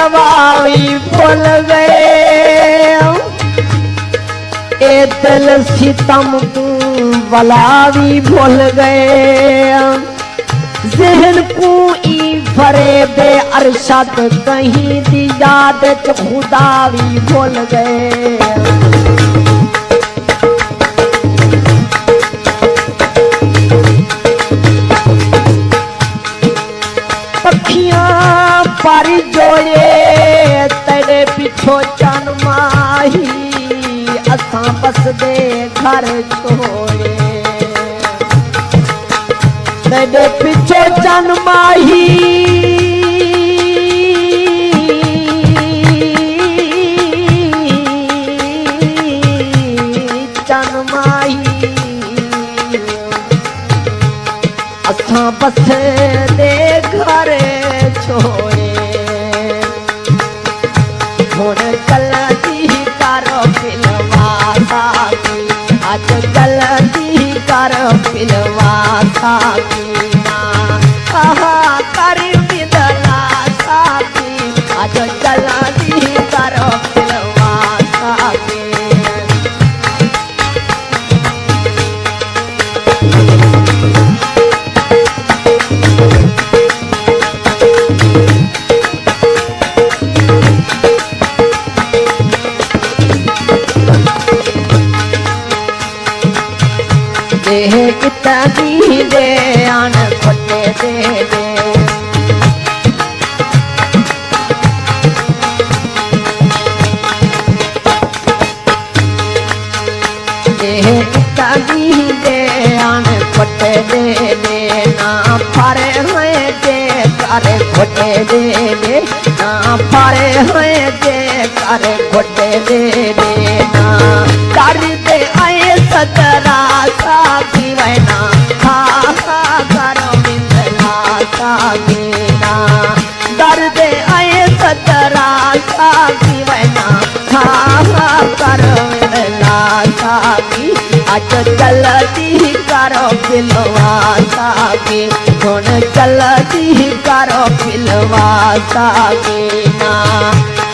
मरवावी भूल गए, ए दिल सितम को बलावी भूल गए, जहन को ई भरे बे अरशद कहीं दी याद च खुदावी भूल गए। पखियां पर जोए तेरे पिछो चन माही, असां बस दे घर छोड़े, तेरे पिछो चन माही, चन माही, असां बस दे घर छोड़े, हुण जल्दी करो फिलवा साकी, अज जल्दी करो फिलवा साकी ना, आहा कर बिदला साकी, अज जल्दी करो फिलवा साकी। इतनी दे आन खोटे दे दे, इतनी दे आन खोटे दे दे, ना फारे हैं दे करे खोटे दे दे, ना फारे हैं दे करे खोटे दे दे, ना कर दे आए सतरा साकी वैना, हा हा करो बिंदला साकी ना, दर्द आए सतरा साकी वैना, हा हा करो बिंदला साकी, अज जल्दी करो फिलवा साकी, हुण जल्दी करो फिलवा साकी ना,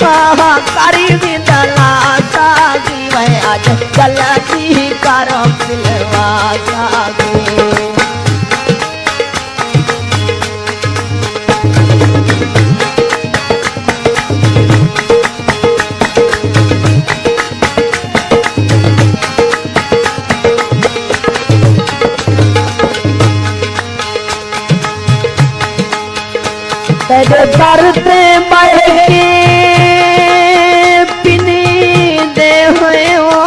हा करी बिंदला साकी वै, अज जल्दी करो फिलवा साकी। तेरे दर्द महके पिनी दे हुए हो,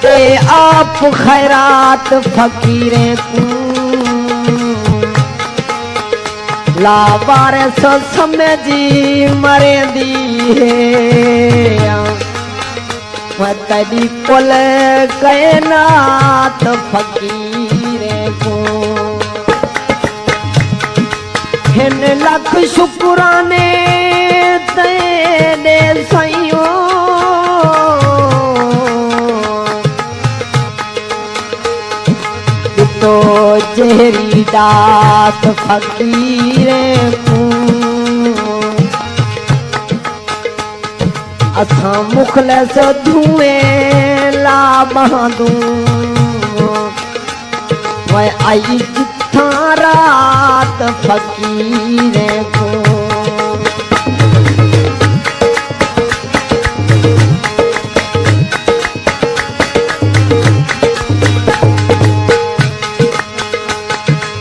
ते आप खैरात फकीरे को लावार सो समझी मरे दी है, तड़ी पुल कैनात फकीरे को, हिन लख शुक्राने तेरे सईयो, तो जहरी दात फकीरे को, असां मुखलस धुएं ला बहादू, वै आई जिथा रात फकीरे को,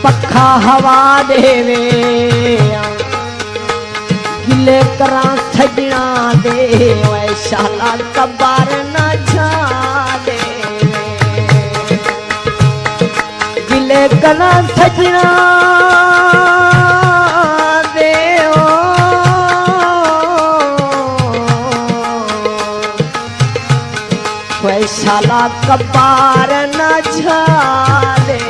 पखा हवा देवे गिले करा छजना दे, वै शाला कबार न छा देवे, गिले करा छजना दे, वै शाला कबार न छा दे।